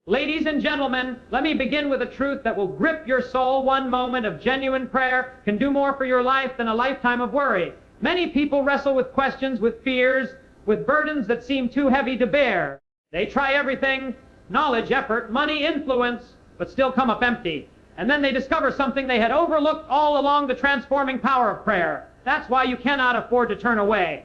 Ladies and gentlemen, let me begin with a truth that will grip your soul. One moment of genuine prayer can do more for your life than a lifetime of worry. Many people wrestle with questions, with fears, with burdens that seem too heavy to bear. They try everything, knowledge, effort, money, influence, but still come up empty. And then they discover something they had overlooked all along: the transforming power of prayer. That's why you cannot afford to turn away.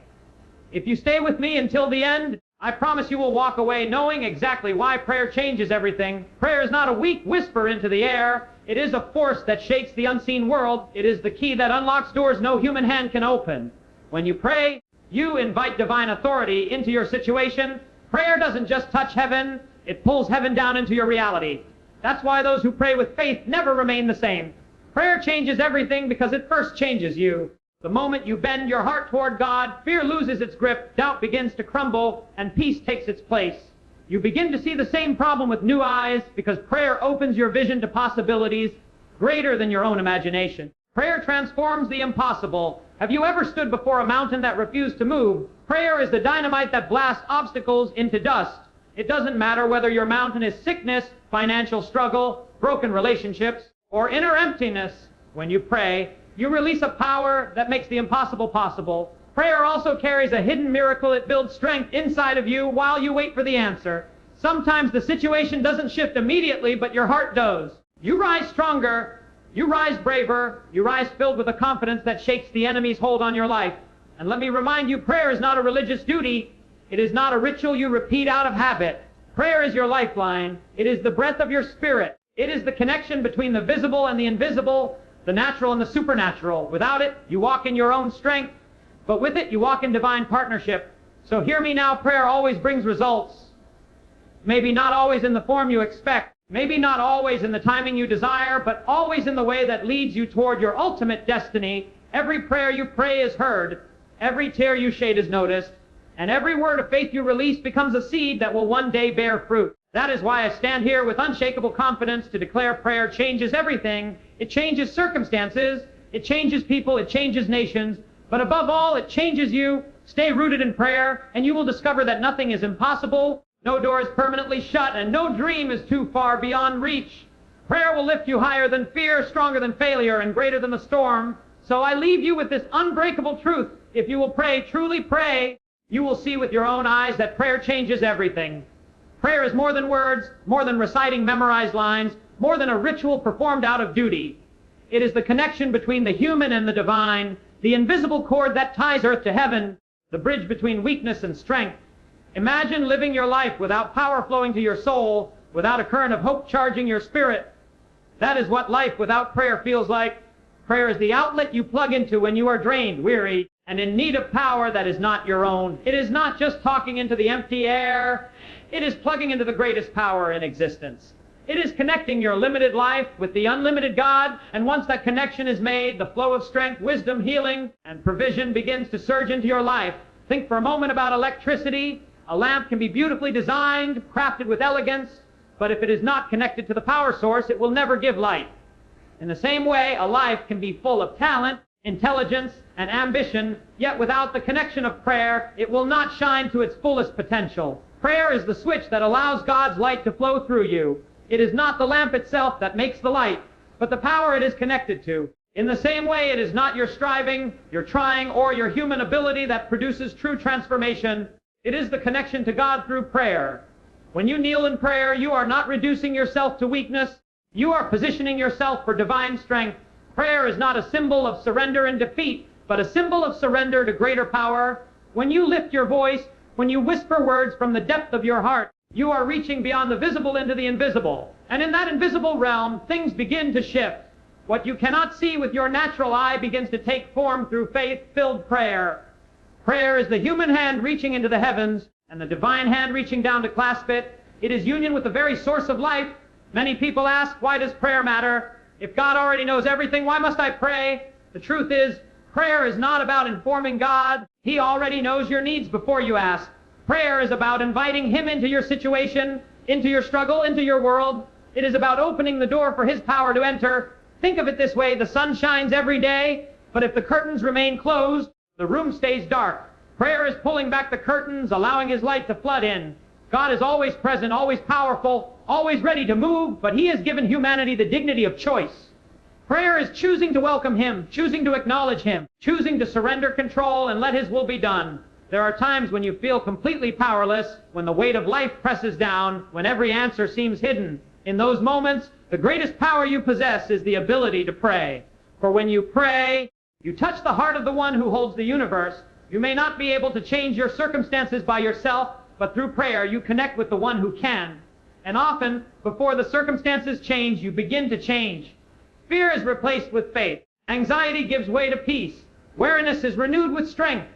If you stay with me until the end, I promise you will walk away knowing exactly why prayer changes everything. Prayer is not a weak whisper into the air. It is a force that shakes the unseen world. It is the key that unlocks doors no human hand can open. When you pray, you invite divine authority into your situation. Prayer doesn't just touch heaven, it pulls heaven down into your reality. That's why those who pray with faith never remain the same. Prayer changes everything because it first changes you. The moment you bend your heart toward God, fear loses its grip, doubt begins to crumble, and peace takes its place. You begin to see the same problem with new eyes because prayer opens your vision to possibilities greater than your own imagination. Prayer transforms the impossible. Have you ever stood before a mountain that refused to move? Prayer is the dynamite that blasts obstacles into dust. It doesn't matter whether your mountain is sickness, financial struggle, broken relationships, or inner emptiness. When you pray, you release a power that makes the impossible possible. Prayer also carries a hidden miracle. It builds strength inside of you while you wait for the answer. Sometimes the situation doesn't shift immediately, but your heart does. You rise stronger, you rise braver, you rise filled with a confidence that shakes the enemy's hold on your life. And let me remind you, prayer is not a religious duty. It is not a ritual you repeat out of habit. Prayer is your lifeline. It is the breath of your spirit. It is the connection between the visible and the invisible, the natural and the supernatural. Without it, you walk in your own strength, but with it, you walk in divine partnership. So hear me now, prayer always brings results. Maybe not always in the form you expect, maybe not always in the timing you desire, but always in the way that leads you toward your ultimate destiny. Every prayer you pray is heard, every tear you shed is noticed, and every word of faith you release becomes a seed that will one day bear fruit. That is why I stand here with unshakable confidence to declare prayer changes everything. It changes circumstances, it changes people, it changes nations, but above all, it changes you. Stay rooted in prayer, and you will discover that nothing is impossible, no door is permanently shut, and no dream is too far beyond reach. Prayer will lift you higher than fear, stronger than failure, and greater than the storm. So I leave you with this unbreakable truth. If you will pray, truly pray, you will see with your own eyes that prayer changes everything. Prayer is more than words, more than reciting memorized lines, more than a ritual performed out of duty. It is the connection between the human and the divine, the invisible cord that ties earth to heaven, the bridge between weakness and strength. Imagine living your life without power flowing to your soul, without a current of hope charging your spirit. That is what life without prayer feels like. Prayer is the outlet you plug into when you are drained, weary, and in need of power that is not your own. It is not just talking into the empty air. It is plugging into the greatest power in existence. It is connecting your limited life with the unlimited God, and once that connection is made, the flow of strength, wisdom, healing, and provision begins to surge into your life. Think for a moment about electricity. A lamp can be beautifully designed, crafted with elegance, but if it is not connected to the power source, it will never give light. In the same way, a life can be full of talent, intelligence, and ambition, yet without the connection of prayer, it will not shine to its fullest potential. Prayer is the switch that allows God's light to flow through you. It is not the lamp itself that makes the light, but the power it is connected to. In the same way, it is not your striving, your trying, or your human ability that produces true transformation. It is the connection to God through prayer. When you kneel in prayer, you are not reducing yourself to weakness. You are positioning yourself for divine strength. Prayer is not a symbol of surrender and defeat, but a symbol of surrender to greater power. When you lift your voice, when you whisper words from the depth of your heart, you are reaching beyond the visible into the invisible. And in that invisible realm, things begin to shift. What you cannot see with your natural eye begins to take form through faith-filled prayer. Prayer is the human hand reaching into the heavens, and the divine hand reaching down to clasp it. It is union with the very source of life. Many people ask, why does prayer matter? If God already knows everything, why must I pray? The truth is, prayer is not about informing God. He already knows your needs before you ask. Prayer is about inviting Him into your situation, into your struggle, into your world. It is about opening the door for His power to enter. Think of it this way: the sun shines every day, but if the curtains remain closed, the room stays dark. Prayer is pulling back the curtains, allowing His light to flood in. God is always present, always powerful, always ready to move, but He has given humanity the dignity of choice. Prayer is choosing to welcome Him, choosing to acknowledge Him, choosing to surrender control and let His will be done. There are times when you feel completely powerless, when the weight of life presses down, when every answer seems hidden. In those moments, the greatest power you possess is the ability to pray. For when you pray, you touch the heart of the one who holds the universe. You may not be able to change your circumstances by yourself, but through prayer you connect with the one who can. And often, before the circumstances change, you begin to change. Fear is replaced with faith. Anxiety gives way to peace. Weariness is renewed with strength.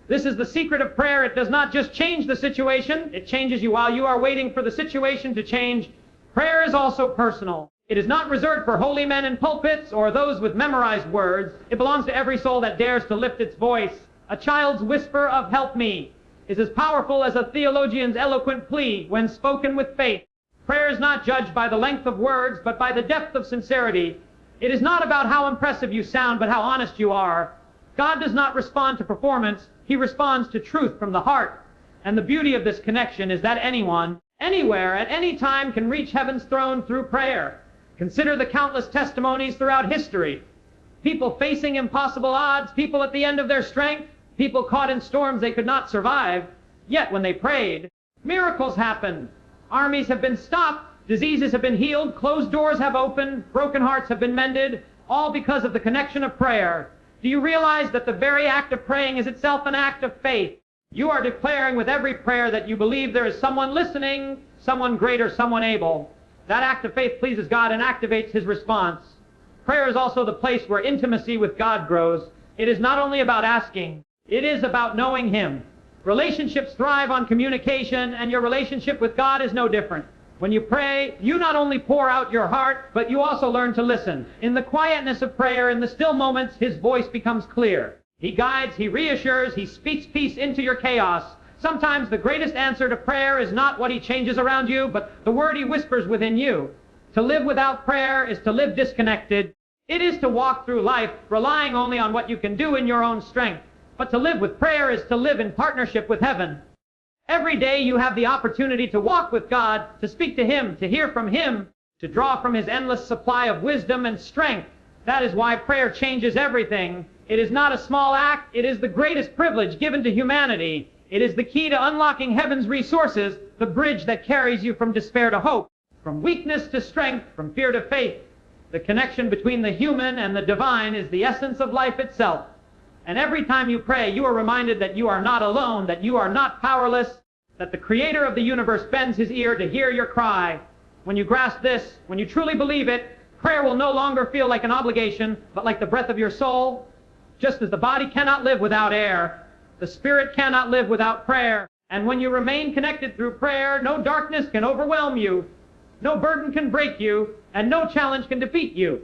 This is the secret of prayer. It does not just change the situation, it changes you while you are waiting for the situation to change. Prayer is also personal. It is not reserved for holy men in pulpits or those with memorized words. It belongs to every soul that dares to lift its voice. A child's whisper of "help me" is as powerful as a theologian's eloquent plea when spoken with faith. Prayer is not judged by the length of words, but by the depth of sincerity. It is not about how impressive you sound, but how honest you are. God does not respond to performance. He responds to truth from the heart. And the beauty of this connection is that anyone, anywhere, at any time can reach heaven's throne through prayer. Consider the countless testimonies throughout history. People facing impossible odds, people at the end of their strength, people caught in storms they could not survive. Yet when they prayed, miracles happened. Armies have been stopped. Diseases have been healed, closed doors have opened, broken hearts have been mended, all because of the connection of prayer. Do you realize that the very act of praying is itself an act of faith? You are declaring with every prayer that you believe there is someone listening, someone greater, someone able. That act of faith pleases God and activates His response. Prayer is also the place where intimacy with God grows. It is not only about asking, it is about knowing Him. Relationships thrive on communication, and your relationship with God is no different. When you pray, you not only pour out your heart, but you also learn to listen. In the quietness of prayer, in the still moments, His voice becomes clear. He guides, He reassures, He speaks peace into your chaos. Sometimes the greatest answer to prayer is not what He changes around you, but the word He whispers within you. To live without prayer is to live disconnected. It is to walk through life relying only on what you can do in your own strength. But to live with prayer is to live in partnership with heaven. Every day you have the opportunity to walk with God, to speak to Him, to hear from Him, to draw from His endless supply of wisdom and strength. That is why prayer changes everything. It is not a small act, it is the greatest privilege given to humanity. It is the key to unlocking heaven's resources, the bridge that carries you from despair to hope, from weakness to strength, from fear to faith. The connection between the human and the divine is the essence of life itself. And every time you pray, you are reminded that you are not alone, that you are not powerless, that the Creator of the universe bends His ear to hear your cry. When you grasp this, when you truly believe it, prayer will no longer feel like an obligation, but like the breath of your soul. Just as the body cannot live without air, the spirit cannot live without prayer. And when you remain connected through prayer, no darkness can overwhelm you, no burden can break you, and no challenge can defeat you.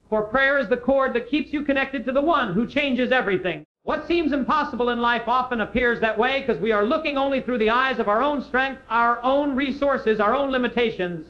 For prayer is the cord that keeps you connected to the one who changes everything. What seems impossible in life often appears that way because we are looking only through the eyes of our own strength, our own resources, our own limitations.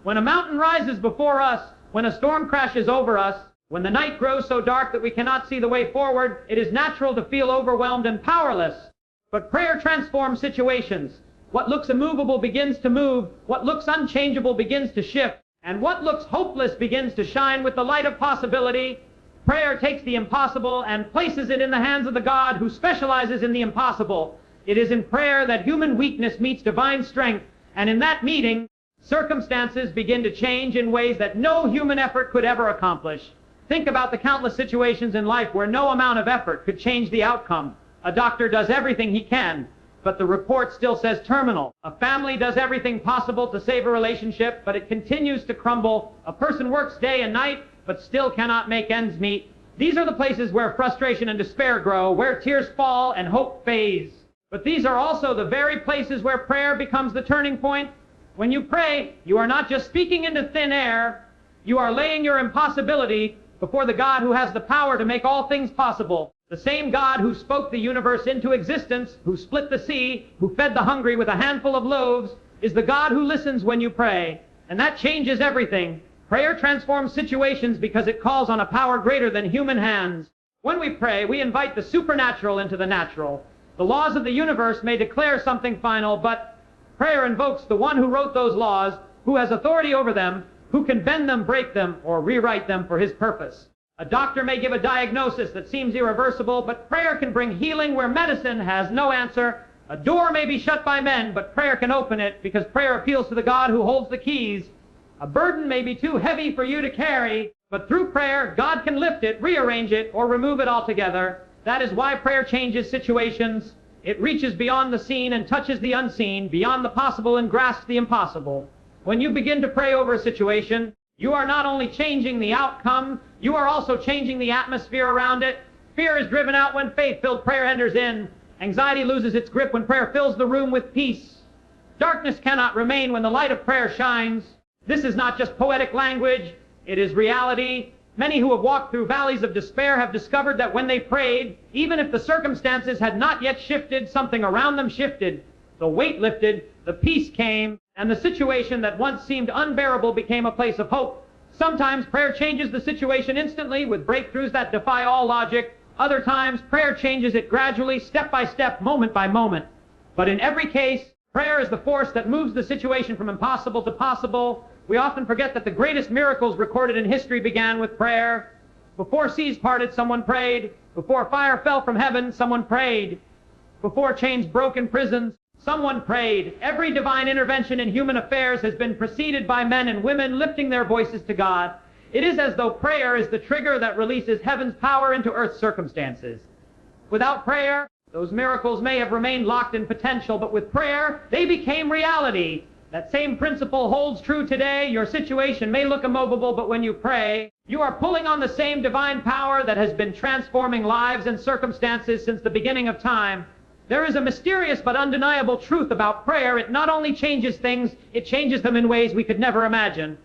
When a mountain rises before us, when a storm crashes over us, when the night grows so dark that we cannot see the way forward, it is natural to feel overwhelmed and powerless. But prayer transforms situations. What looks immovable begins to move. What looks unchangeable begins to shift. And what looks hopeless begins to shine with the light of possibility. Prayer takes the impossible and places it in the hands of the God who specializes in the impossible. It is in prayer that human weakness meets divine strength, and in that meeting, circumstances begin to change in ways that no human effort could ever accomplish. Think about the countless situations in life where no amount of effort could change the outcome. A doctor does everything he can, but the report still says terminal. A family does everything possible to save a relationship, but it continues to crumble. A person works day and night, but still cannot make ends meet. These are the places where frustration and despair grow, where tears fall and hope fades. But these are also the very places where prayer becomes the turning point. When you pray, you are not just speaking into thin air. You are laying your impossibility before the God who has the power to make all things possible. The same God who spoke the universe into existence, who split the sea, who fed the hungry with a handful of loaves, is the God who listens when you pray. And that changes everything. Prayer transforms situations because it calls on a power greater than human hands. When we pray, we invite the supernatural into the natural. The laws of the universe may declare something final, but Prayer invokes the one who wrote those laws, who has authority over them, who can bend them, break them, or rewrite them for his purpose. A doctor may give a diagnosis that seems irreversible, but prayer can bring healing where medicine has no answer. A door may be shut by men, but prayer can open it, because prayer appeals to the God who holds the keys. A burden may be too heavy for you to carry, but through prayer, God can lift it, rearrange it, or remove it altogether. That is why prayer changes situations. It reaches beyond the seen and touches the unseen, beyond the possible and grasps the impossible. When you begin to pray over a situation, you are not only changing the outcome, you are also changing the atmosphere around it. Fear is driven out when faith-filled prayer enters in. Anxiety loses its grip when prayer fills the room with peace. Darkness cannot remain when the light of prayer shines. This is not just poetic language, it is reality. Many who have walked through valleys of despair have discovered that when they prayed, even if the circumstances had not yet shifted, something around them shifted. The weight lifted, the peace came, and the situation that once seemed unbearable became a place of hope. Sometimes prayer changes the situation instantly with breakthroughs that defy all logic. Other times, prayer changes it gradually, step by step, moment by moment. But in every case, prayer is the force that moves the situation from impossible to possible. We often forget that the greatest miracles recorded in history began with prayer. Before seas parted, someone prayed. Before fire fell from heaven, someone prayed. Before chains broke in prisons, someone prayed. Every divine intervention in human affairs has been preceded by men and women lifting their voices to God. It is as though prayer is the trigger that releases heaven's power into earth's circumstances. Without prayer, those miracles may have remained locked in potential, but with prayer, they became reality. That same principle holds true today. Your situation may look immovable, but when you pray, you are pulling on the same divine power that has been transforming lives and circumstances since the beginning of time. There is a mysterious but undeniable truth about prayer. It not only changes things, it changes them in ways we could never imagine.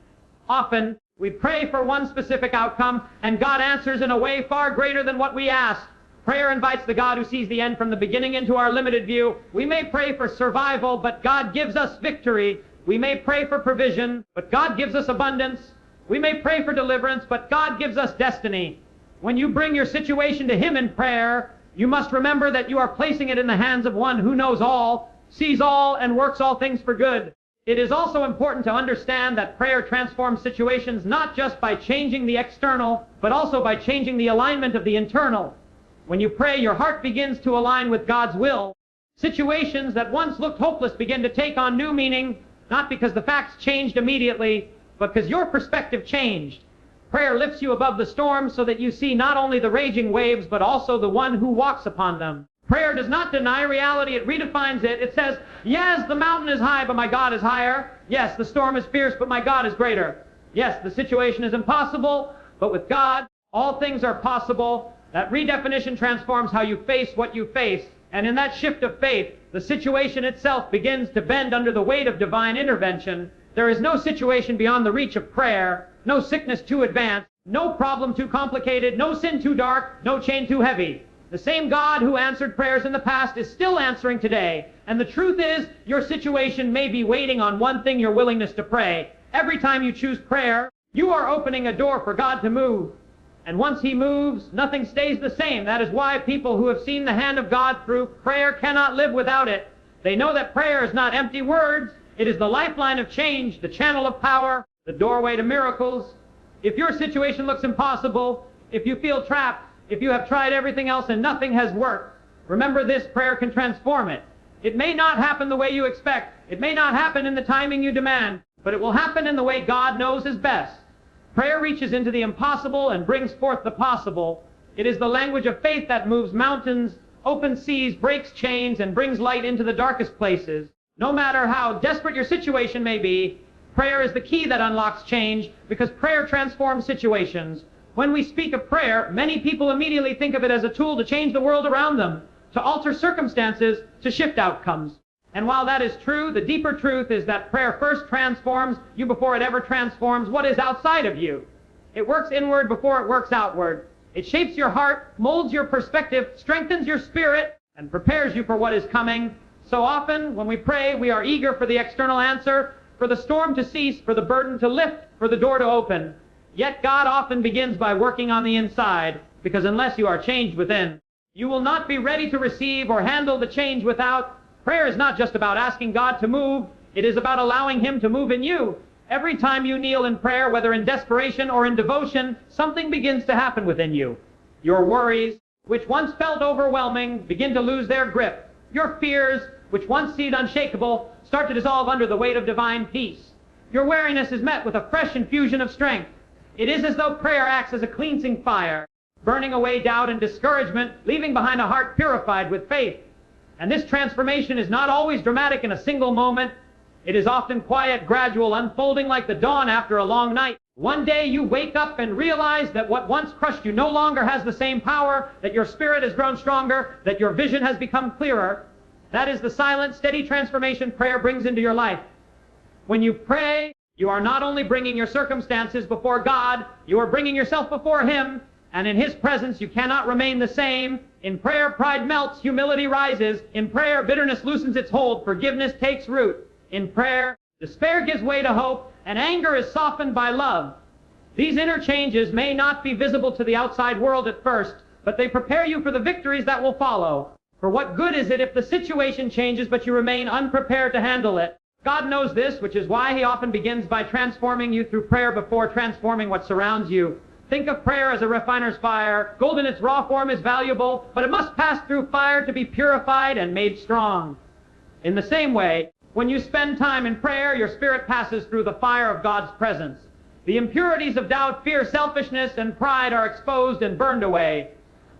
Often, we pray for one specific outcome, and God answers in a way far greater than what we ask. Prayer invites the God who sees the end from the beginning into our limited view. We may pray for survival, but God gives us victory. We may pray for provision, but God gives us abundance. We may pray for deliverance, but God gives us destiny. When you bring your situation to Him in prayer, you must remember that you are placing it in the hands of one who knows all, sees all, and works all things for good. It is also important to understand that prayer transforms situations not just by changing the external, but also by changing the alignment of the internal. When you pray, your heart begins to align with God's will. Situations that once looked hopeless begin to take on new meaning, not because the facts changed immediately, but because your perspective changed. Prayer lifts you above the storm so that you see not only the raging waves, but also the one who walks upon them. Prayer does not deny reality, it redefines it. It says, yes, the mountain is high, but my God is higher. Yes, the storm is fierce, but my God is greater. Yes, the situation is impossible, but with God, all things are possible. That redefinition transforms how you face what you face, and in that shift of faith, the situation itself begins to bend under the weight of divine intervention. There is no situation beyond the reach of prayer, no sickness too advanced, no problem too complicated, no sin too dark, no chain too heavy. The same God who answered prayers in the past is still answering today, and the truth is, your situation may be waiting on one thing: your willingness to pray. Every time you choose prayer, you are opening a door for God to move. And once He moves, nothing stays the same. That is why people who have seen the hand of God through prayer cannot live without it. They know that prayer is not empty words. It is the lifeline of change, the channel of power, the doorway to miracles. If your situation looks impossible, if you feel trapped, if you have tried everything else and nothing has worked, remember this: prayer can transform it. It may not happen the way you expect. It may not happen in the timing you demand, but it will happen in the way God knows is best. Prayer reaches into the impossible and brings forth the possible. It is the language of faith that moves mountains, opens seas, breaks chains, and brings light into the darkest places. No matter how desperate your situation may be, prayer is the key that unlocks change, because prayer transforms situations. When we speak of prayer, many people immediately think of it as a tool to change the world around them, to alter circumstances, to shift outcomes. And while that is true, the deeper truth is that prayer first transforms you before it ever transforms what is outside of you. It works inward before it works outward. It shapes your heart, molds your perspective, strengthens your spirit, and prepares you for what is coming. So often, when we pray, we are eager for the external answer, for the storm to cease, for the burden to lift, for the door to open. Yet God often begins by working on the inside, because unless you are changed within, you will not be ready to receive or handle the change without. Prayer is not just about asking God to move. It is about allowing Him to move in you. Every time you kneel in prayer, whether in desperation or in devotion, something begins to happen within you. Your worries, which once felt overwhelming, begin to lose their grip. Your fears, which once seemed unshakable, start to dissolve under the weight of divine peace. Your weariness is met with a fresh infusion of strength. It is as though prayer acts as a cleansing fire, burning away doubt and discouragement, leaving behind a heart purified with faith. And this transformation is not always dramatic in a single moment. It is often quiet, gradual, unfolding like the dawn after a long night. One day you wake up and realize that what once crushed you no longer has the same power, that your spirit has grown stronger, that your vision has become clearer. That is the silent, steady transformation prayer brings into your life. When you pray, you are not only bringing your circumstances before God, you are bringing yourself before Him, and in His presence you cannot remain the same. In prayer, pride melts, humility rises. In prayer, bitterness loosens its hold, forgiveness takes root. In prayer, despair gives way to hope, and anger is softened by love. These interchanges may not be visible to the outside world at first, but they prepare you for the victories that will follow. For what good is it if the situation changes but you remain unprepared to handle it? God knows this, which is why He often begins by transforming you through prayer before transforming what surrounds you. Think of prayer as a refiner's fire. Gold in its raw form is valuable, but it must pass through fire to be purified and made strong. In the same way, when you spend time in prayer, your spirit passes through the fire of God's presence. The impurities of doubt, fear, selfishness, and pride are exposed and burned away.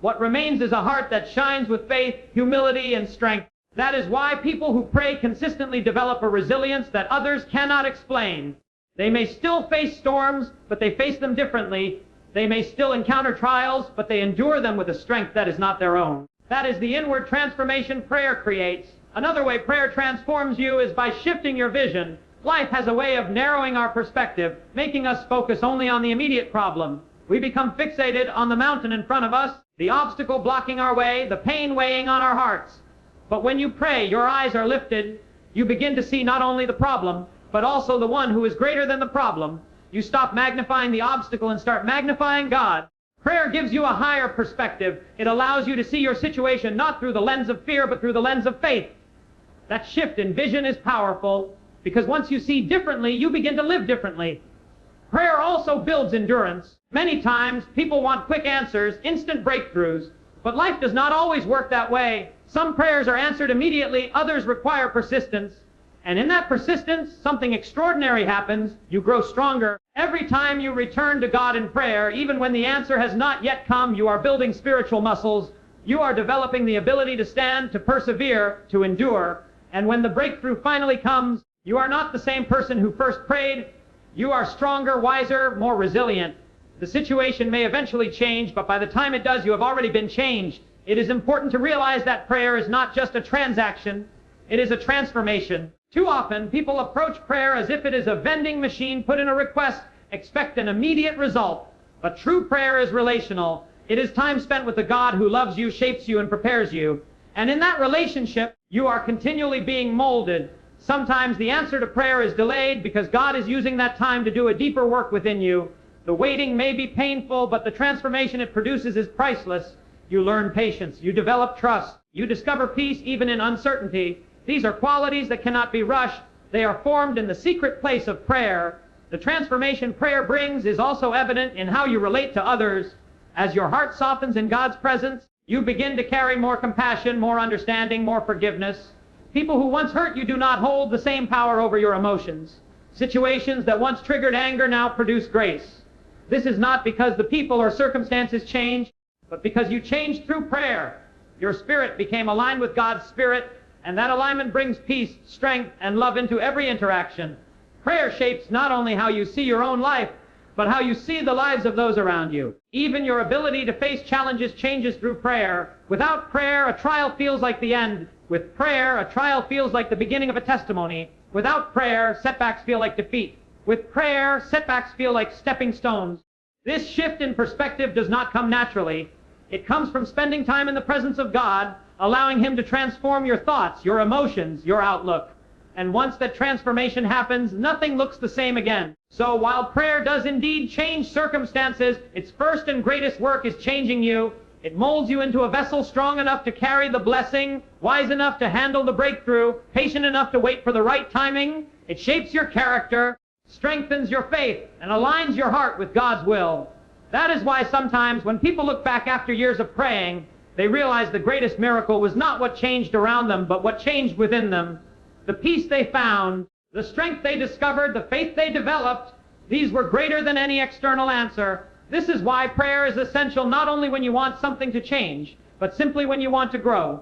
What remains is a heart that shines with faith, humility, and strength. That is why people who pray consistently develop a resilience that others cannot explain. They may still face storms, but they face them differently. They may still encounter trials, but they endure them with a strength that is not their own. That is the inward transformation prayer creates. Another way prayer transforms you is by shifting your vision. Life has a way of narrowing our perspective, making us focus only on the immediate problem. We become fixated on the mountain in front of us, the obstacle blocking our way, the pain weighing on our hearts. But when you pray, your eyes are lifted. You begin to see not only the problem, but also the one who is greater than the problem. You stop magnifying the obstacle and start magnifying God. Prayer gives you a higher perspective. It allows you to see your situation not through the lens of fear, but through the lens of faith. That shift in vision is powerful, because once you see differently, you begin to live differently. Prayer also builds endurance. Many times, people want quick answers, instant breakthroughs, but life does not always work that way. Some prayers are answered immediately, others require persistence. And in that persistence, something extraordinary happens. You grow stronger. Every time you return to God in prayer, even when the answer has not yet come, you are building spiritual muscles. You are developing the ability to stand, to persevere, to endure. And when the breakthrough finally comes, you are not the same person who first prayed. You are stronger, wiser, more resilient. The situation may eventually change, but by the time it does, you have already been changed. It is important to realize that prayer is not just a transaction. It is a transformation. Too often, people approach prayer as if it is a vending machine, put in a request, expect an immediate result. But true prayer is relational. It is time spent with the God who loves you, shapes you, and prepares you. And in that relationship, you are continually being molded. Sometimes the answer to prayer is delayed because God is using that time to do a deeper work within you. The waiting may be painful, but the transformation it produces is priceless. You learn patience. You develop trust. You discover peace even in uncertainty. These are qualities that cannot be rushed. They are formed in the secret place of prayer. The transformation prayer brings is also evident in how you relate to others. As your heart softens in God's presence, you begin to carry more compassion, more understanding, more forgiveness. People who once hurt you do not hold the same power over your emotions. Situations that once triggered anger now produce grace. This is not because the people or circumstances changed, but because you changed through prayer. Your spirit became aligned with God's Spirit, and that alignment brings peace, strength, and love into every interaction. Prayer shapes not only how you see your own life, but how you see the lives of those around you. Even your ability to face challenges changes through prayer. Without prayer, a trial feels like the end. With prayer, a trial feels like the beginning of a testimony. Without prayer, setbacks feel like defeat. With prayer, setbacks feel like stepping stones. This shift in perspective does not come naturally. It comes from spending time in the presence of God, allowing Him to transform your thoughts, your emotions, your outlook. And once that transformation happens, nothing looks the same again. So while prayer does indeed change circumstances, its first and greatest work is changing you. It molds you into a vessel strong enough to carry the blessing, wise enough to handle the breakthrough, patient enough to wait for the right timing. It shapes your character, strengthens your faith, and aligns your heart with God's will. That is why sometimes when people look back after years of praying, they realize the greatest miracle was not what changed around them, but what changed within them. The peace they found, the strength they discovered, the faith they developed, these were greater than any external answer. This is why prayer is essential not only when you want something to change, but simply when you want to grow.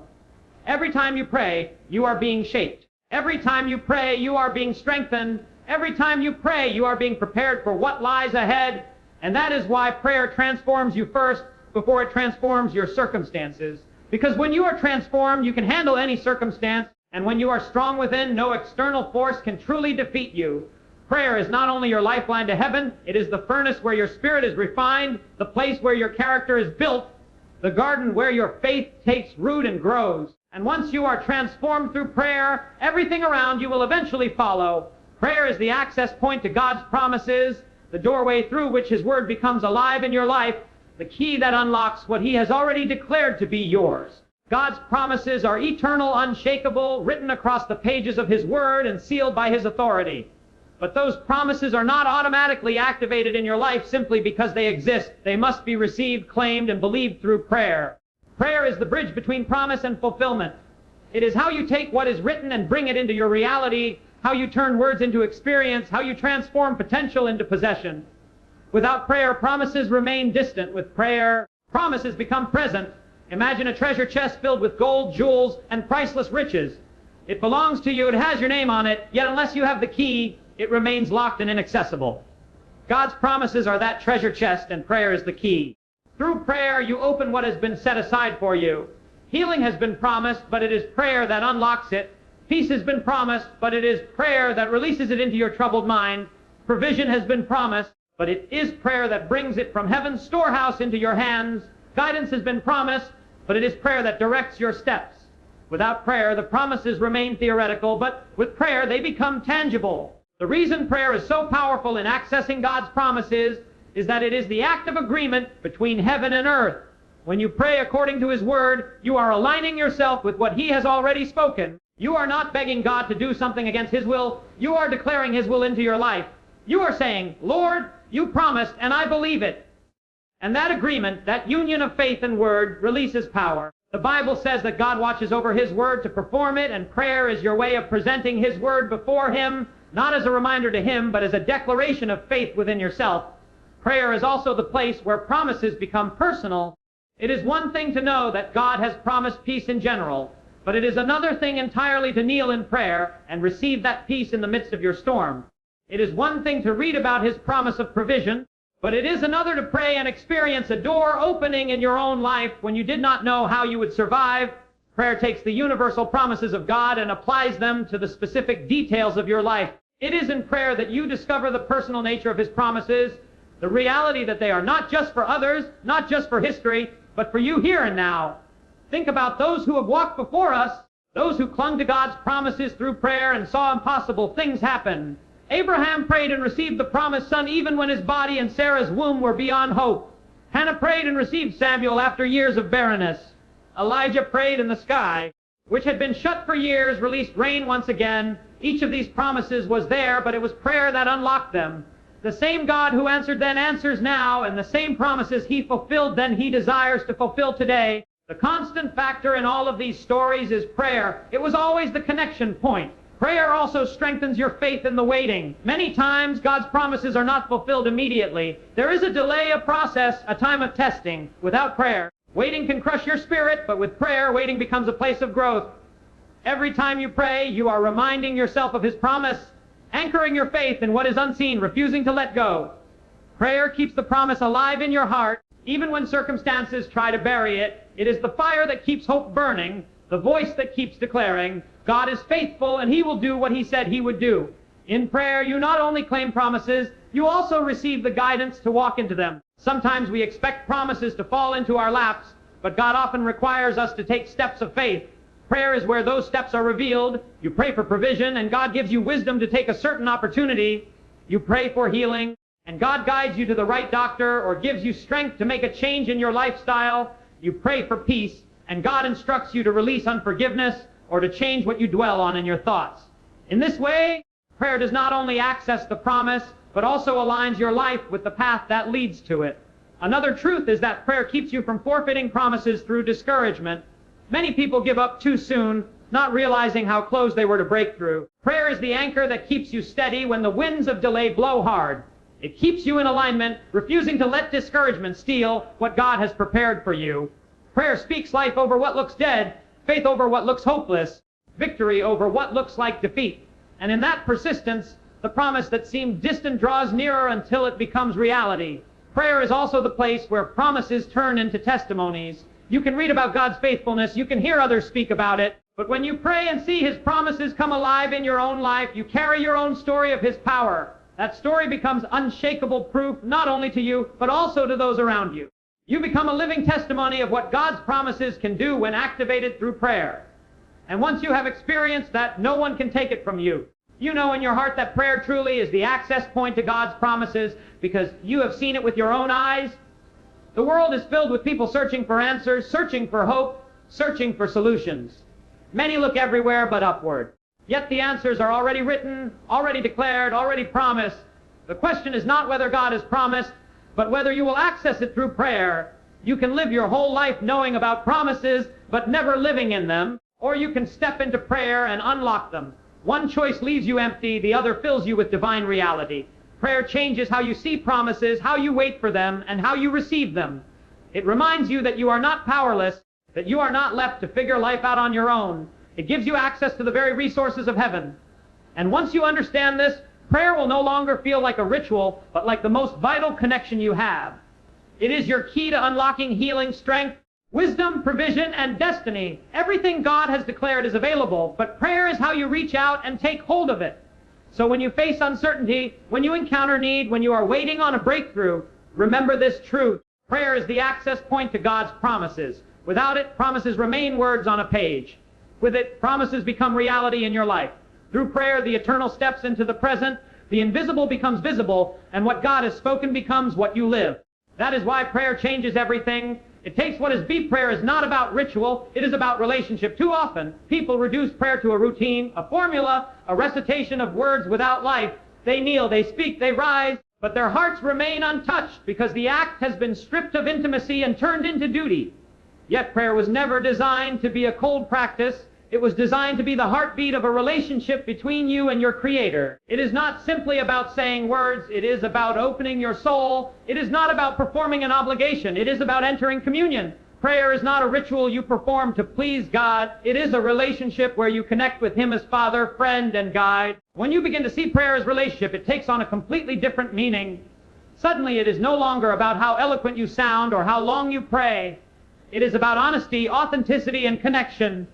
Every time you pray, you are being shaped. Every time you pray, you are being strengthened. Every time you pray, you are being prepared for what lies ahead. And that is why prayer transforms you first before it transforms your circumstances. Because when you are transformed, you can handle any circumstance. And when you are strong within, no external force can truly defeat you. Prayer is not only your lifeline to heaven, it is the furnace where your spirit is refined, the place where your character is built, the garden where your faith takes root and grows. And once you are transformed through prayer, everything around you will eventually follow. Prayer is the access point to God's promises, the doorway through which His Word becomes alive in your life, the key that unlocks what He has already declared to be yours. God's promises are eternal, unshakable, written across the pages of His Word and sealed by His authority. But those promises are not automatically activated in your life simply because they exist. They must be received, claimed, and believed through prayer. Prayer is the bridge between promise and fulfillment. It is how you take what is written and bring it into your reality, how you turn words into experience, how you transform potential into possession. Without prayer, promises remain distant. With prayer, promises become present. Imagine a treasure chest filled with gold, jewels, and priceless riches. It belongs to you, it has your name on it, yet unless you have the key, it remains locked and inaccessible. God's promises are that treasure chest, and prayer is the key. Through prayer, you open what has been set aside for you. Healing has been promised, but it is prayer that unlocks it. Peace has been promised, but it is prayer that releases it into your troubled mind. Provision has been promised, but it is prayer that brings it from heaven's storehouse into your hands. Guidance has been promised, but it is prayer that directs your steps. Without prayer, the promises remain theoretical, but with prayer, they become tangible. The reason prayer is so powerful in accessing God's promises is that it is the act of agreement between heaven and earth. When you pray according to His Word, you are aligning yourself with what He has already spoken. You are not begging God to do something against His will. You are declaring His will into your life. You are saying, Lord, you promised, and I believe it. And that agreement, that union of faith and word, releases power. The Bible says that God watches over His Word to perform it, and prayer is your way of presenting His Word before Him, not as a reminder to Him, but as a declaration of faith within yourself. Prayer is also the place where promises become personal. It is one thing to know that God has promised peace in general, but it is another thing entirely to kneel in prayer and receive that peace in the midst of your storm. It is one thing to read about His promise of provision, but it is another to pray and experience a door opening in your own life when you did not know how you would survive. Prayer takes the universal promises of God and applies them to the specific details of your life. It is in prayer that you discover the personal nature of His promises, the reality that they are not just for others, not just for history, but for you here and now. Think about those who have walked before us, those who clung to God's promises through prayer and saw impossible things happen. Abraham prayed and received the promised son even when his body and Sarah's womb were beyond hope. Hannah prayed and received Samuel after years of barrenness. Elijah prayed and the sky, which had been shut for years, released rain once again. Each of these promises was there, but it was prayer that unlocked them. The same God who answered then answers now, and the same promises He fulfilled then He desires to fulfill today. The constant factor in all of these stories is prayer. It was always the connection point. Prayer also strengthens your faith in the waiting. Many times, God's promises are not fulfilled immediately. There is a delay, a process, a time of testing. Without prayer, waiting can crush your spirit, but with prayer, waiting becomes a place of growth. Every time you pray, you are reminding yourself of His promise, anchoring your faith in what is unseen, refusing to let go. Prayer keeps the promise alive in your heart, even when circumstances try to bury it. It is the fire that keeps hope burning, the voice that keeps declaring, God is faithful and He will do what He said He would do. In prayer, you not only claim promises, you also receive the guidance to walk into them. Sometimes we expect promises to fall into our laps, but God often requires us to take steps of faith. Prayer is where those steps are revealed. You pray for provision, and God gives you wisdom to take a certain opportunity. You pray for healing, and God guides you to the right doctor or gives you strength to make a change in your lifestyle. You pray for peace, and God instructs you to release unforgiveness or to change what you dwell on in your thoughts. In this way, prayer does not only access the promise, but also aligns your life with the path that leads to it. Another truth is that prayer keeps you from forfeiting promises through discouragement. Many people give up too soon, not realizing how close they were to breakthrough. Prayer is the anchor that keeps you steady when the winds of delay blow hard. It keeps you in alignment, refusing to let discouragement steal what God has prepared for you. Prayer speaks life over what looks dead, faith over what looks hopeless, victory over what looks like defeat. And in that persistence, the promise that seemed distant draws nearer until it becomes reality. Prayer is also the place where promises turn into testimonies. You can read about God's faithfulness, you can hear others speak about it, but when you pray and see His promises come alive in your own life, you carry your own story of His power. That story becomes unshakable proof, not only to you, but also to those around you. You become a living testimony of what God's promises can do when activated through prayer. And once you have experienced that, no one can take it from you. You know in your heart that prayer truly is the access point to God's promises because you have seen it with your own eyes. The world is filled with people searching for answers, searching for hope, searching for solutions. Many look everywhere but upward. Yet the answers are already written, already declared, already promised. The question is not whether God has promised, but whether you will access it through prayer. You can live your whole life knowing about promises, but never living in them, or you can step into prayer and unlock them. One choice leaves you empty, the other fills you with divine reality. Prayer changes how you see promises, how you wait for them, and how you receive them. It reminds you that you are not powerless, that you are not left to figure life out on your own. It gives you access to the very resources of heaven. And once you understand this, prayer will no longer feel like a ritual, but like the most vital connection you have. It is your key to unlocking healing, strength, wisdom, provision, and destiny. Everything God has declared is available, but prayer is how you reach out and take hold of it. So when you face uncertainty, when you encounter need, when you are waiting on a breakthrough, remember this truth. Prayer is the access point to God's promises. Without it, promises remain words on a page. With it, promises become reality in your life. Through prayer, the eternal steps into the present, the invisible becomes visible, and what God has spoken becomes what you live. That is why prayer changes everything. It takes what is beat. Prayer is not about ritual, it is about relationship. Too often, people reduce prayer to a routine, a formula, a recitation of words without life. They kneel, they speak, they rise, but their hearts remain untouched because the act has been stripped of intimacy and turned into duty. Yet prayer was never designed to be a cold practice. It was designed to be the heartbeat of a relationship between you and your Creator. It is not simply about saying words. It is about opening your soul. It is not about performing an obligation. It is about entering communion. Prayer is not a ritual you perform to please God. It is a relationship where you connect with Him as Father, friend, and guide. When you begin to see prayer as relationship, it takes on a completely different meaning. Suddenly, it is no longer about how eloquent you sound or how long you pray. It is about honesty, authenticity, and connection.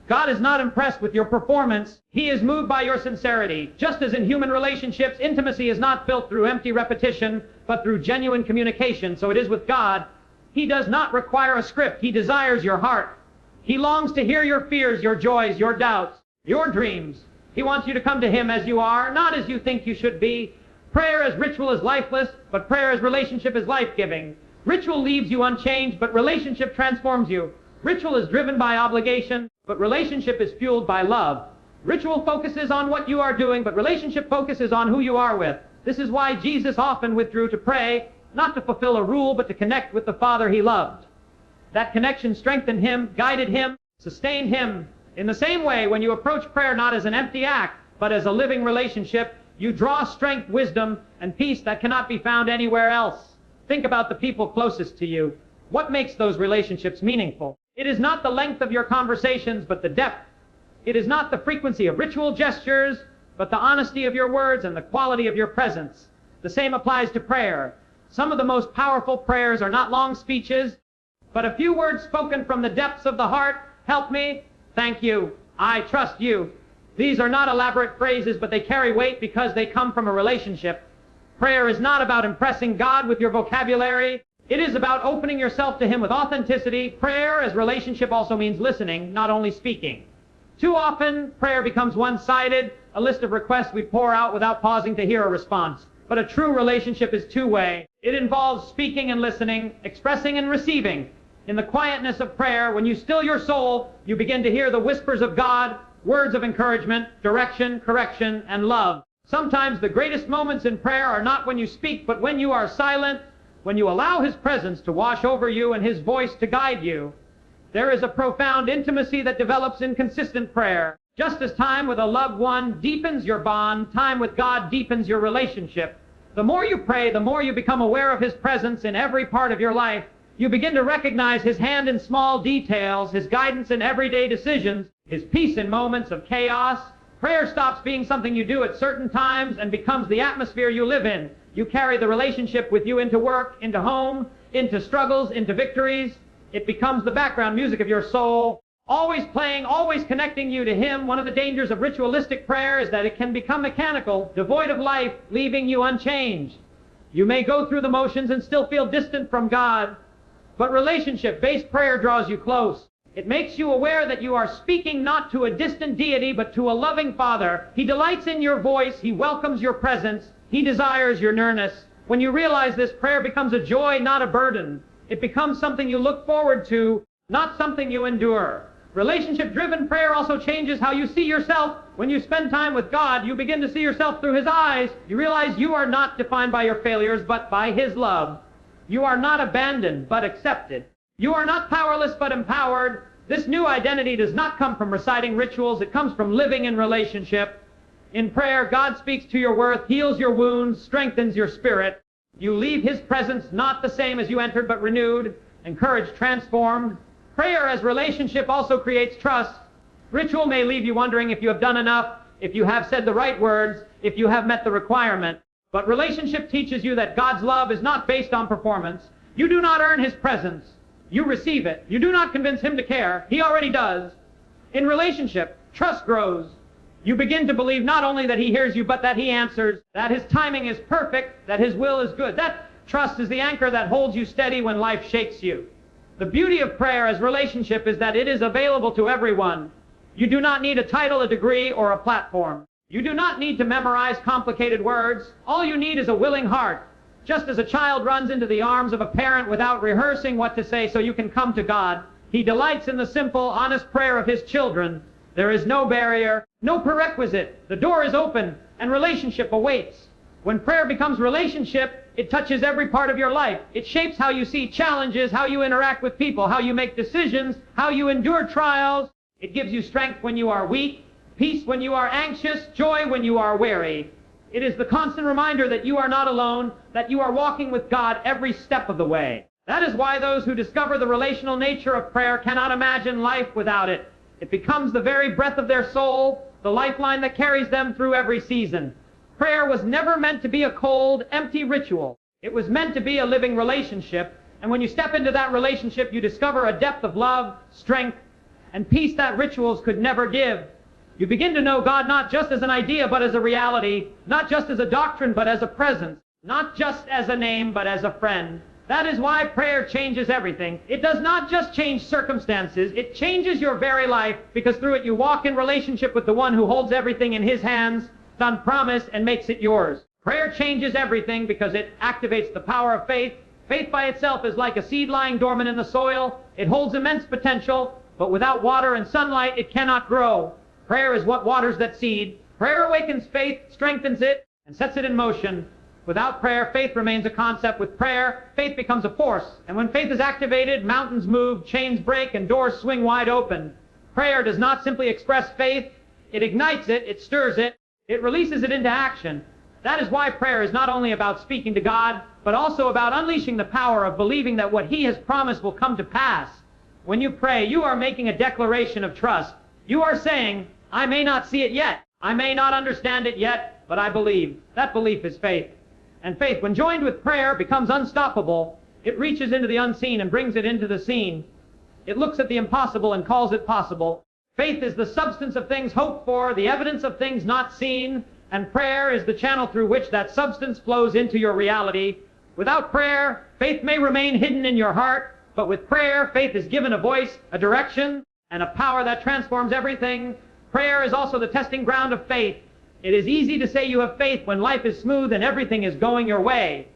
God is not impressed with your performance. He is moved by your sincerity. Just as in human relationships, intimacy is not built through empty repetition, but through genuine communication, so it is with God. He does not require a script. He desires your heart. He longs to hear your fears, your joys, your doubts, your dreams. He wants you to come to Him as you are, not as you think you should be. Prayer as ritual is lifeless, but prayer as relationship is life-giving. Ritual leaves you unchanged, but relationship transforms you. Ritual is driven by obligation, but relationship is fueled by love. Ritual focuses on what you are doing, but relationship focuses on who you are with. This is why Jesus often withdrew to pray, not to fulfill a rule, but to connect with the Father He loved. That connection strengthened Him, guided Him, sustained Him. In the same way, when you approach prayer not as an empty act, but as a living relationship, you draw strength, wisdom, and peace that cannot be found anywhere else. Think about the people closest to you. What makes those relationships meaningful? It is not the length of your conversations, but the depth. It is not the frequency of ritual gestures, but the honesty of your words and the quality of your presence. The same applies to prayer. Some of the most powerful prayers are not long speeches, but a few words spoken from the depths of the heart. Help me. Thank you. I trust you. These are not elaborate phrases, but they carry weight because they come from a relationship. Prayer is not about impressing God with your vocabulary. It is about opening yourself to Him with authenticity. Prayer as relationship also means listening, not only speaking. Too often, prayer becomes one-sided, a list of requests we pour out without pausing to hear a response. But a true relationship is two-way. It involves speaking and listening, expressing and receiving. In the quietness of prayer, when you still your soul, you begin to hear the whispers of God, words of encouragement, direction, correction, and love. Sometimes the greatest moments in prayer are not when you speak, but when you are silent, when you allow His presence to wash over you and His voice to guide you. There is a profound intimacy that develops in consistent prayer. Just as time with a loved one deepens your bond, time with God deepens your relationship. The more you pray, the more you become aware of His presence in every part of your life. You begin to recognize His hand in small details, His guidance in everyday decisions, His peace in moments of chaos. Prayer stops being something you do at certain times and becomes the atmosphere you live in. You carry the relationship with you into work, into home, into struggles, into victories. It becomes the background music of your soul, always playing, always connecting you to Him. One of the dangers of ritualistic prayer is that it can become mechanical, devoid of life, leaving you unchanged. You may go through the motions and still feel distant from God, but relationship-based prayer draws you close. It makes you aware that you are speaking not to a distant deity, but to a loving Father. He delights in your voice. He welcomes your presence. He desires your nearness. When you realize this, prayer becomes a joy, not a burden. It becomes something you look forward to, not something you endure. Relationship-driven prayer also changes how you see yourself. When you spend time with God, you begin to see yourself through His eyes. You realize you are not defined by your failures, but by His love. You are not abandoned, but accepted. You are not powerless, but empowered. This new identity does not come from reciting rituals. It comes from living in relationship. In prayer, God speaks to your worth, heals your wounds, strengthens your spirit. You leave His presence not the same as you entered, but renewed, encouraged, transformed. Prayer as relationship also creates trust. Ritual may leave you wondering if you have done enough, if you have said the right words, if you have met the requirement. But relationship teaches you that God's love is not based on performance. You do not earn His presence. You receive it. You do not convince Him to care. He already does. In relationship, trust grows. You begin to believe not only that He hears you, but that He answers, that His timing is perfect, that His will is good. That trust is the anchor that holds you steady when life shakes you. The beauty of prayer as relationship is that it is available to everyone. You do not need a title, a degree, or a platform. You do not need to memorize complicated words. All you need is a willing heart. Just as a child runs into the arms of a parent without rehearsing what to say so you can come to God, He delights in the simple, honest prayer of His children. There is no barrier, no prerequisite. The door is open, and relationship awaits. When prayer becomes relationship, it touches every part of your life. It shapes how you see challenges, how you interact with people, how you make decisions, how you endure trials. It gives you strength when you are weak, peace when you are anxious, joy when you are weary. It is the constant reminder that you are not alone, that you are walking with God every step of the way. That is why those who discover the relational nature of prayer cannot imagine life without it. It becomes the very breath of their soul, the lifeline that carries them through every season. Prayer was never meant to be a cold, empty ritual. It was meant to be a living relationship, and when you step into that relationship, you discover a depth of love, strength, and peace that rituals could never give. You begin to know God not just as an idea, but as a reality, not just as a doctrine, but as a presence, not just as a name, but as a friend. That is why prayer changes everything. It does not just change circumstances, it changes your very life, because through it you walk in relationship with the one who holds everything in His hands, on promise, and makes it yours. Prayer changes everything because it activates the power of faith. Faith by itself is like a seed lying dormant in the soil. It holds immense potential, but without water and sunlight, it cannot grow. Prayer is what waters that seed. Prayer awakens faith, strengthens it, and sets it in motion. Without prayer, faith remains a concept. With prayer, faith becomes a force. And when faith is activated, mountains move, chains break, and doors swing wide open. Prayer does not simply express faith. It ignites it, it stirs it, it releases it into action. That is why prayer is not only about speaking to God, but also about unleashing the power of believing that what He has promised will come to pass. When you pray, you are making a declaration of trust. You are saying, I may not see it yet, I may not understand it yet, but I believe. That belief is faith. And faith, when joined with prayer, becomes unstoppable. It reaches into the unseen and brings it into the seen. It looks at the impossible and calls it possible. Faith is the substance of things hoped for, the evidence of things not seen, and prayer is the channel through which that substance flows into your reality. Without prayer, faith may remain hidden in your heart, but with prayer, faith is given a voice, a direction, and a power that transforms everything. Prayer is also the testing ground of faith. It is easy to say you have faith when life is smooth and everything is going your way.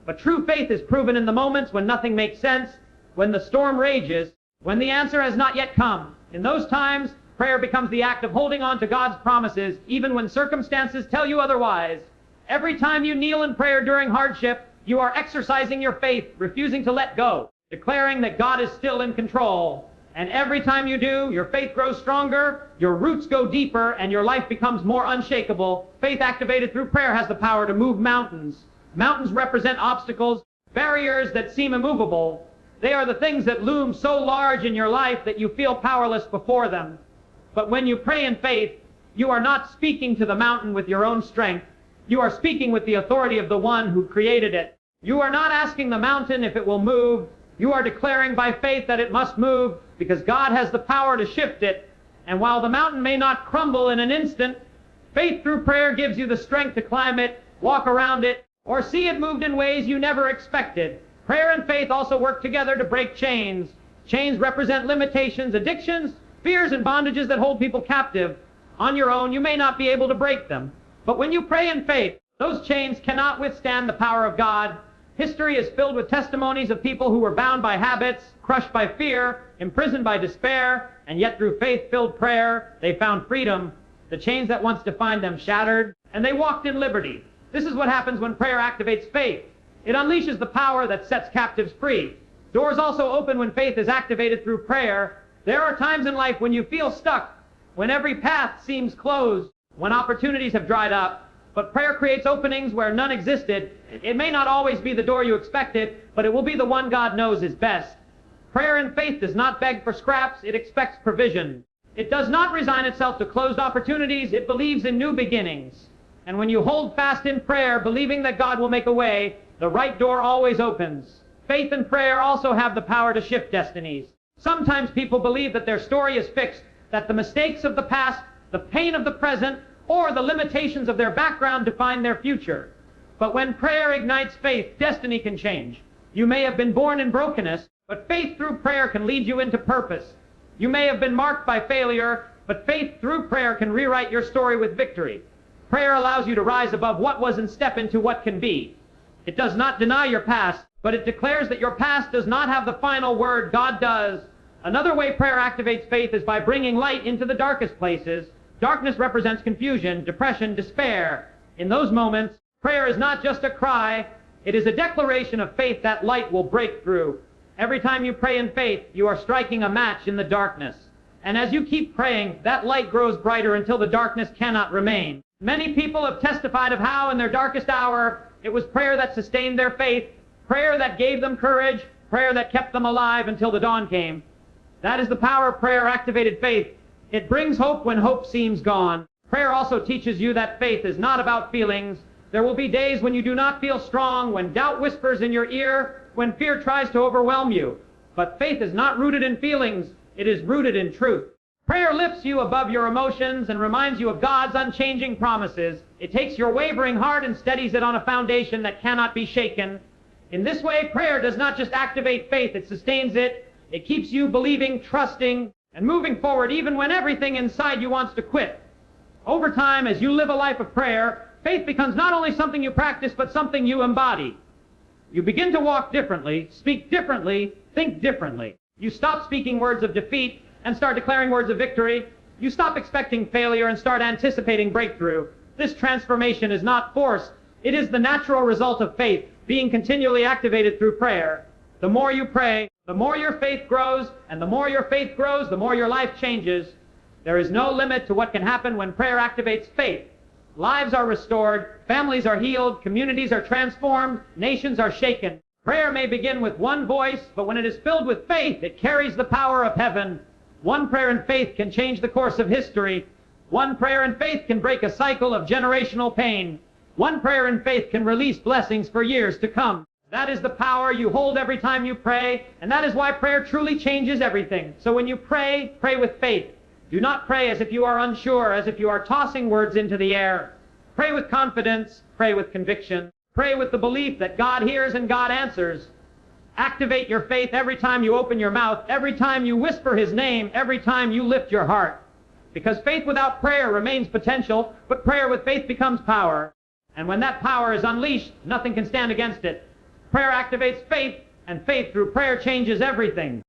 But true faith is proven in the moments when nothing makes sense, when the storm rages, when the answer has not yet come. In those times, prayer becomes the act of holding on to God's promises, even when circumstances tell you otherwise. Every time you kneel in prayer during hardship, you are exercising your faith, refusing to let go, declaring that God is still in control. And every time you do, your faith grows stronger, your roots go deeper, and your life becomes more unshakable. Faith activated through prayer has the power to move mountains. Mountains represent obstacles, barriers that seem immovable. They are the things that loom so large in your life that you feel powerless before them. But when you pray in faith, you are not speaking to the mountain with your own strength. You are speaking with the authority of the one who created it. You are not asking the mountain if it will move. You are declaring by faith that it must move because God has the power to shift it. And while the mountain may not crumble in an instant, faith through prayer gives you the strength to climb it, walk around it, or see it moved in ways you never expected. Prayer and faith also work together to break chains. Chains represent limitations, addictions, fears, and bondages that hold people captive. On your own, you may not be able to break them. But when you pray in faith, those chains cannot withstand the power of God. History is filled with testimonies of people who were bound by habits, crushed by fear, imprisoned by despair, and yet through faith-filled prayer, they found freedom. The chains that once defined them shattered, and they walked in liberty. This is what happens when prayer activates faith. It unleashes the power that sets captives free. Doors also open when faith is activated through prayer. There are times in life when you feel stuck, when every path seems closed, when opportunities have dried up. But prayer creates openings where none existed. It may not always be the door you expected, but it will be the one God knows is best. Prayer in faith does not beg for scraps, it expects provision. It does not resign itself to closed opportunities, it believes in new beginnings. And when you hold fast in prayer, believing that God will make a way, the right door always opens. Faith and prayer also have the power to shift destinies. Sometimes people believe that their story is fixed, that the mistakes of the past, the pain of the present, or the limitations of their background define their future. But when prayer ignites faith, destiny can change. You may have been born in brokenness, but faith through prayer can lead you into purpose. You may have been marked by failure, but faith through prayer can rewrite your story with victory. Prayer allows you to rise above what was and step into what can be. It does not deny your past, but it declares that your past does not have the final word. God does. Another way prayer activates faith is by bringing light into the darkest places. Darkness represents confusion, depression, despair. In those moments, prayer is not just a cry, it is a declaration of faith that light will break through. Every time you pray in faith, you are striking a match in the darkness. And as you keep praying, that light grows brighter until the darkness cannot remain. Many people have testified of how in their darkest hour, it was prayer that sustained their faith, prayer that gave them courage, prayer that kept them alive until the dawn came. That is the power of prayer-activated faith. It brings hope when hope seems gone. Prayer also teaches you that faith is not about feelings. There will be days when you do not feel strong, when doubt whispers in your ear, when fear tries to overwhelm you. But faith is not rooted in feelings. It is rooted in truth. Prayer lifts you above your emotions and reminds you of God's unchanging promises. It takes your wavering heart and steadies it on a foundation that cannot be shaken. In this way, prayer does not just activate faith, it sustains it. It keeps you believing, trusting, and moving forward even when everything inside you wants to quit. Over time, as you live a life of prayer, faith becomes not only something you practice, but something you embody. You begin to walk differently, speak differently, think differently. You stop speaking words of defeat and start declaring words of victory. You stop expecting failure and start anticipating breakthrough. This transformation is not forced. It is the natural result of faith being continually activated through prayer. The more you pray, the more your faith grows, and the more your faith grows, the more your life changes. There is no limit to what can happen when prayer activates faith. Lives are restored, families are healed, communities are transformed, nations are shaken. Prayer may begin with one voice, but when it is filled with faith, it carries the power of heaven. One prayer in faith can change the course of history. One prayer in faith can break a cycle of generational pain. One prayer in faith can release blessings for years to come. That is the power you hold every time you pray, and that is why prayer truly changes everything. So when you pray, pray with faith. Do not pray as if you are unsure, as if you are tossing words into the air. Pray with confidence, pray with conviction. Pray with the belief that God hears and God answers. Activate your faith every time you open your mouth, every time you whisper His name, every time you lift your heart. Because faith without prayer remains potential, but prayer with faith becomes power. And when that power is unleashed, nothing can stand against it. Prayer activates faith And faith through prayer changes everything.